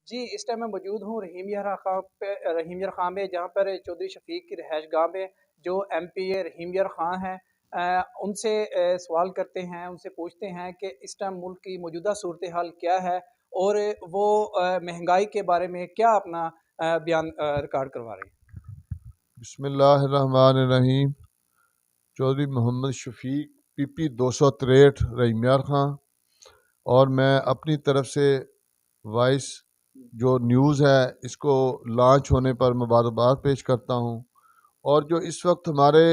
جی اس time میں موجود ہوں رحیم یار خان میں، جہاں پر چودھری شفیق کی رہائش گاہ میں جو ایم پی اے رحیم یار خان ہیں، ان سے سوال کرتے ہیں، ان سے پوچھتے ہیں کہ اس ٹائم ملک کی موجودہ صورتحال کیا ہے، اور وہ مہنگائی کے بارے میں کیا اپنا بیان ریکارڈ کروا رہے ہیں۔ بسم اللہ الرحمن الرحیم۔ چودھری محمد شفیق پی پی 263 رحیم یار خان، اور میں اپنی طرف سے وائس جو نیوز ہے اس کو لانچ ہونے پر مبارکباد پیش کرتا ہوں۔ اور جو اس وقت ہمارے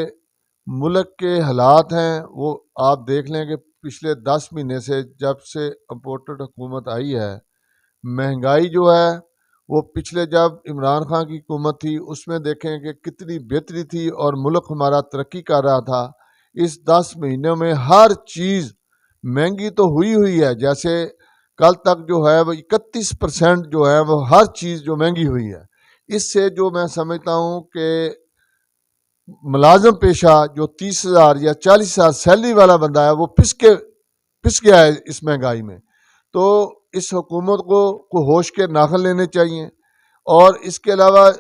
ملک کے حالات ہیں وہ آپ دیکھ لیں کہ پچھلے 10 مہینے سے جب سے امپورٹڈ حکومت آئی ہے، مہنگائی جو ہے وہ پچھلے جب عمران خان کی حکومت تھی اس میں دیکھیں کہ کتنی بہتری تھی اور ملک ہمارا ترقی کر رہا تھا۔ اس 10 مہینوں میں ہر چیز مہنگی تو ہوئی ہے، جیسے کل تک جو ہے وہ 31% جو ہے وہ ہر چیز جو مہنگی ہوئی ہے۔ اس سے جو میں سمجھتا ہوں کہ ملازم پیشہ جو 30,000 یا 40,000 سیلری والا بندہ ہے وہ پس گیا ہے اس مہنگائی میں۔ تو اس حکومت کو ہوش کے ناخن لینے چاہیے۔ اور اس کے علاوہ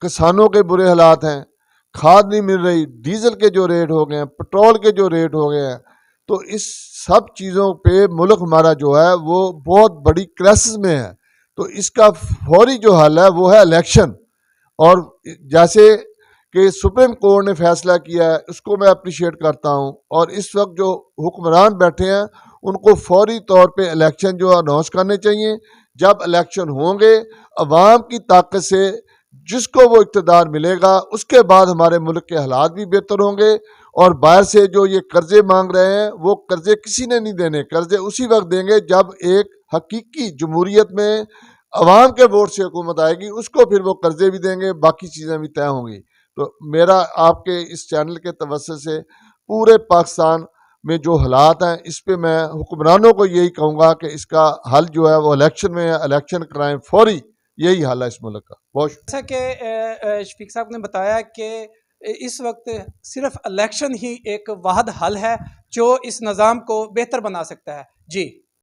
کسانوں کے برے حالات ہیں، کھاد نہیں مل رہی، ڈیزل کے جو ریٹ ہو گئے ہیں، پٹرول کے جو ریٹ ہو گئے ہیں، تو اس سب چیزوں پہ ملک ہمارا جو ہے وہ بہت بڑی کرائسس میں ہے۔ تو اس کا فوری جو حل ہے وہ ہے الیکشن۔ اور جیسے کہ سپریم کورٹ نے فیصلہ کیا ہے اس کو میں اپریشیٹ کرتا ہوں، اور اس وقت جو حکمران بیٹھے ہیں ان کو فوری طور پہ الیکشن جو اناؤنس کرنے چاہیے۔ جب الیکشن ہوں گے عوام کی طاقت سے جس کو وہ اقتدار ملے گا اس کے بعد ہمارے ملک کے حالات بھی بہتر ہوں گے۔ اور باہر سے جو یہ قرضے مانگ رہے ہیں وہ قرضے کسی نے نہیں دینے، قرضے اسی وقت دیں گے جب ایک حقیقی جمہوریت میں عوام کے ووٹ سے حکومت آئے گی، اس کو پھر وہ قرضے بھی دیں گے، باقی چیزیں بھی طے ہوں گی۔ تو میرا آپ کے اس چینل کے توسط سے پورے پاکستان میں جو حالات ہیں اس پہ میں حکمرانوں کو یہی کہوں گا کہ اس کا حل جو ہے وہ الیکشن میں ہے، الیکشن کرائیں فوری، یہی حل ہے اس ملک کا۔ بہت جیسا کہ شفیق صاحب نے بتایا کہ اس وقت صرف الیکشن ہی ایک واحد حل ہے جو اس نظام کو بہتر بنا سکتا ہے۔ جی